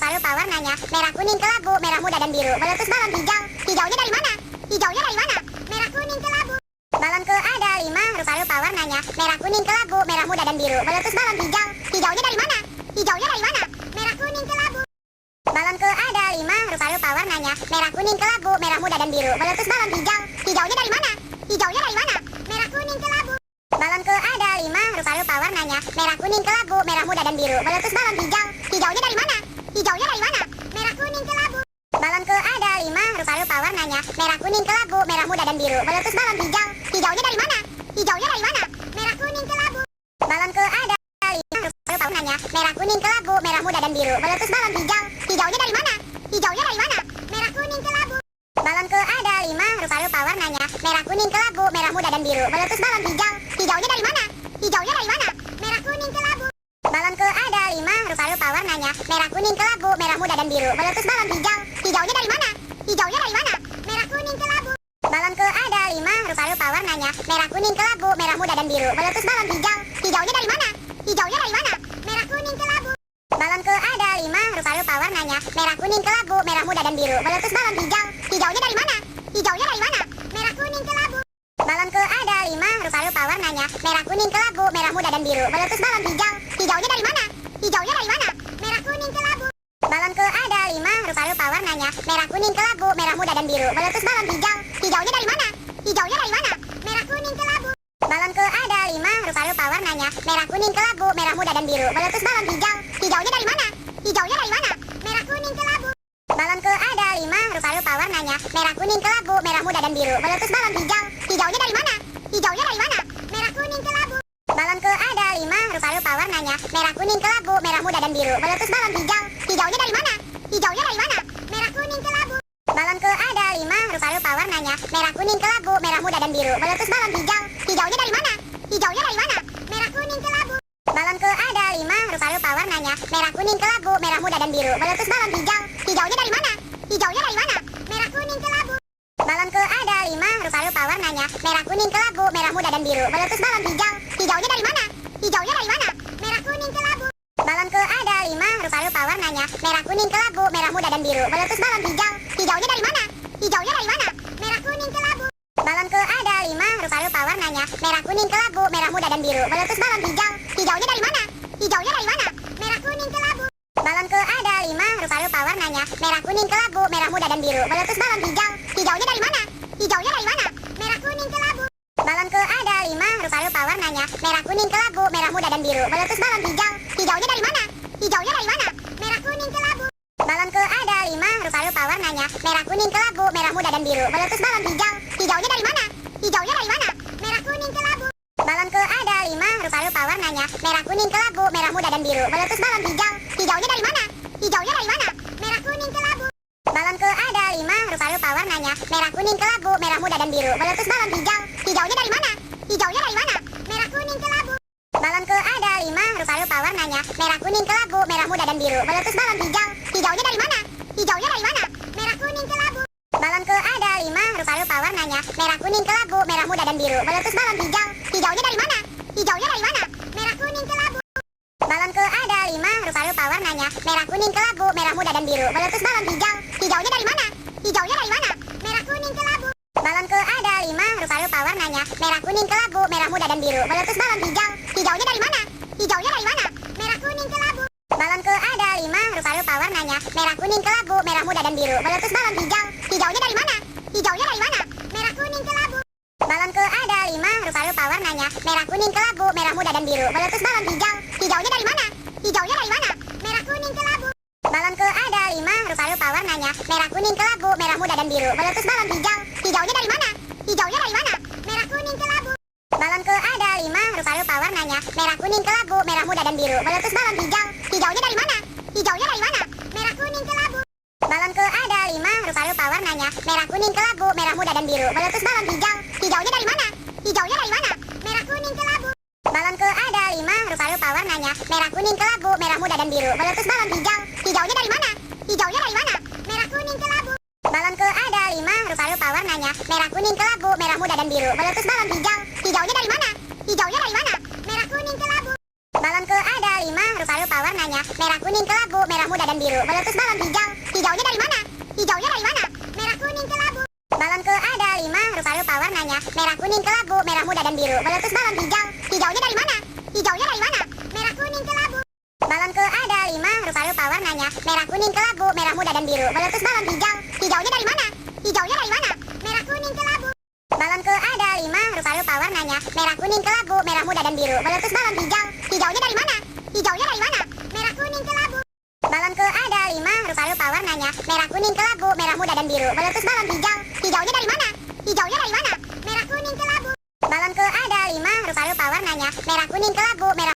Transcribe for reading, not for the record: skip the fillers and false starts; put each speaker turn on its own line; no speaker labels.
rupa-rupa warnanya, merah kuning kelabu, merah muda dan biru. Meletus balon hijau, hijaunya dari mana? Hijaunya dari mana? Merah kuning kelabu. Balonku ada 5 rupa-rupa warnanya, merah kuning kelabu, merah muda dan biru. Meletus balon hijau, hijaunya dari mana? Hijaunya dari mana? Merah kuning kelabu. Balonku ada 5 rupa-rupa warnanya, merah kuning kelabu, merah muda dan biru. Meletus balon hijau, hijaunya dari mana? Hijaunya dari mana? Merah kuning kelabu. Balonku ada 5 rupa-rupa warnanya, merah kuning kelabu, merah muda dan biru. Meletus balon hijau, hijaunya dari mana? Hijaunya dari mana? Merah kuning kelabu. Balonku ada 5 rupa-rupa warnanya, merah kuning kelabu, merah muda dan biru. Meletus balon hijau, hijaunya dari mana? Hijaunya dari mana? Merah kuning kelabu. Balonku ada 5 rupa-rupa warnanya, merah kuning kelabu, merah muda dan biru. Meletus balon hijau, hijaunya dari mana? Hijaunya dari mana? Merah kuning kelabu. Balonku ada 5 rupa-rupa warnanya, merah kuning kelabu, merah muda dan biru. Meletus balon hijau, hijaunya dari mana? Hijaunya dari mana? Merah kuning kelabu. Balonku ada 5 rupa-rupa warnanya, merah kuning kelabu, merah muda dan biru. Meletus balon hijau, hijaunya dari mana? Hijaunya dari mana? Merah kuning kelabu. Balonku ada 5 rupa-rupa warnanya, merah kuning kelabu, merah muda dan biru. Meletus balon hijau, hijaunya dari mana? Hijaunya dari mana? Merah kuning kelabu. Balonku ada 5 rupa-rupa warnanya, merah kuning kelabu, merah muda dan biru. Meletus balon hijau, hijaunya dari mana? Hijaunya dari mana? Merah kuning kelabu. Balonku ada 5 rupa-rupa warnanya, merah kuning kelabu, merah muda dan biru. Meletus balon hijau, hijaunya dari mana? Hijaunya dari mana? Merah kuning kelabu. Balonku ada 5 rupa-rupa warnanya, merah kuning kelabu, merah muda dan biru. Meletus balon hijau, hijaunya dari mana? Hijaunya dari mana? Merah kuning kelabu. Balonku ada 5 rupa-rupa warnanya, merah kuning kelabu, merah muda dan biru. Meletus balon hijau, hijaunya dari mana? Hijaunya dari mana? Merah kuning kelabu. Balonku ada 5 rupa-rupa warnanya, merah kuning kelabu, merah muda dan biru. Meletus balon hijau, hijaunya dari mana? Hijaunya dari mana? Merah kuning kelabu. Balonku ada 5 rupa-rupa warnanya, merah kuning kelabu, merah muda dan biru. Meletus balon hijau, hijaunya dari mana? Hijaunya dari mana? Merah kuning kelabu. Balonku ada 5 rupa-rupa warnanya, merah kuning kelabu, merah muda dan biru. Meletus balon hijau, hijaunya dari mana? Hijaunya dari mana? Merah kuning kelabu. Balonku ada 5 rupa-rupa warnanya, merah kuning kelabu, merah muda dan biru. Meletus balon hijau, hijaunya dari mana? Hijaunya dari mana? Merah kuning kelabu. Balonku ada 5 rupa-rupa warnanya, merah kuning kelabu, merah muda dan biru. Meletus balon hijau, hijaunya dari mana? Hijaunya dari mana? Merah kuning kelabu. Balonku ada 5 rupa-rupa warnanya, merah kuning kelabu, merah muda dan biru. Meletus balon hijau, hijaunya dari mana? Hijaunya dari mana? Merah kuning kelabu. Balonku ada 5 rupa-rupa warnanya, merah kuning kelabu, merah muda dan biru. Meletus balon hijau, hijaunya dari mana? Hijaunya dari mana? Merah kuning kelabu. Balonku ada 5 rupa-rupa warnanya, merah kuning kelabu, merah muda dan biru. Meletus balon hijau, hijaunya dari mana? Hijaunya dari mana? Merah kuning kelabu. Balonku ada 5 rupa-rupa warnanya, merah kuning kelabu, merah muda dan biru. Meletus balon hijau, hijaunya dari mana? Hijaunya dari mana? Merah kuning kelabu. Balonku ada 5 rupa-rupa warnanya, merah kuning kelabu, merah muda dan biru. Meletus balon hijau, hijaunya dari mana? Hijaunya dari mana? Merah kuning kelabu. Balonku ada 5 rupa-rupa warnanya, merah kuning kelabu, merah muda dan biru. Meletus balon hijau, hijaunya dari mana? Hijaunya dari mana? Merah kuning kelabu. Balonku ada 5 rupa-rupa warnanya, merah kuning kelabu, merah muda dan biru. Meletus balon hijau, hijaunya dari mana? Hijaunya dari mana? Merah kuning kelabu. Balonku ada 5 rupa-rupa warnanya, merah kuning kelabu, merah muda dan biru. Meletus balon hijau, hijaunya dari mana? Hijaunya dari mana? Merah kuning kelabu. Balonku ada 5 rupa-rupa warnanya, merah kuning kelabu, merah muda dan biru. Meletus balon hijau, hijaunya dari mana? Hijaunya dari mana? Merah kuning kelabu. Balonku ada 5 rupa-rupa warnanya, merah kuning kelabu, merah muda dan biru. Meletus balon hijau, hijaunya dari mana? Hijaunya dari mana? Merah kuning kelabu. Balonku ada 5 rupa-rupa warnanya, merah kuning kelabu, merah muda dan biru. Meletus balon hijau, hijaunya dari mana? Hijaunya dari mana? Merah kuning kelabu. Balonku ada 5 rupa-rupa warnanya, merah kuning kelabu, merah muda dan biru. Meletus balon hijau, hijaunya dari mana? Hijaunya dari mana? Merah kuning kelabu. Balonku ada 5 rupa-rupa warnanya, merah kuning kelabu, merah muda dan biru. Meletus balon hijau, hijaunya dari mana? Hijaunya dari mana? Merah kuning kelabu. Balonku ada 5 rupa-rupa warnanya, merah kuning kelabu, merah muda dan biru. Meletus balon hijau, hijaunya dari mana? Hijaunya dari mana? Merah kuning kelabu. Balonku ada 5 rupa-rupa warnanya, merah kuning kelabu, merah muda dan biru. Meletus balon hijau, hijaunya dari mana? Hijaunya dari mana? Merah kuning kelabu. Balonku ada 5 rupa-rupa warnanya, merah kuning kelabu, merah muda dan biru. Meletus balon hijau, hijaunya dari mana? Hijaunya dari mana? Merah kuning kelabu. Balonku ada 5 rupa-rupa warnanya, merah kuning kelabu, merah muda dan biru. Meletus balon hijau, hijaunya dari mana? Hijaunya dari mana? Merah kuning kelabu. Balonku ada 5 rupa-rupa warnanya, merah kuning kelabu, merah muda dan biru. Meletus balon hijau, hijaunya dari mana? Hijaunya dari mana? Merah kuning kelabu. Balonku ada 5 rupa-rupa rupa-rupa warnanya, merah kuning kelabu, merah muda dan biru. Meletus balon hijau. Hijaunya dari mana? Hijaunya dari mana? Merah kuning kelabu. Balonku ada 5 rupa-rupa warnanya, merah kuning kelabu, merah muda dan biru. Meletus balon hijau. Hijaunya dari mana? Hijaunya dari mana? Merah kuning kelabu. Balonku ada 5 rupa-rupa warnanya, merah kuning kelabu, merah muda dan biru. Meletus balon hijau. Hijaunya dari mana? Hijaunya dari mana? Merah kuning kelabu. Balonku ada 5 rupa-rupa warnanya, merah kuning kelabu, merah muda dan biru. Meletus balon hijau. Hijaunya dari mana? Hijaunya dari mana? Merah kuning kelabu. Balonku ada 5 rupa-rupa warnanya, merah kuning kelabu, merah muda dan biru. Meletus balon hijau. Hijaunya dari mana? Hijaunya dari mana? Merah kuning kelabu. Balonku ada 5 rupa-rupa warnanya, merah kuning kelabu, merah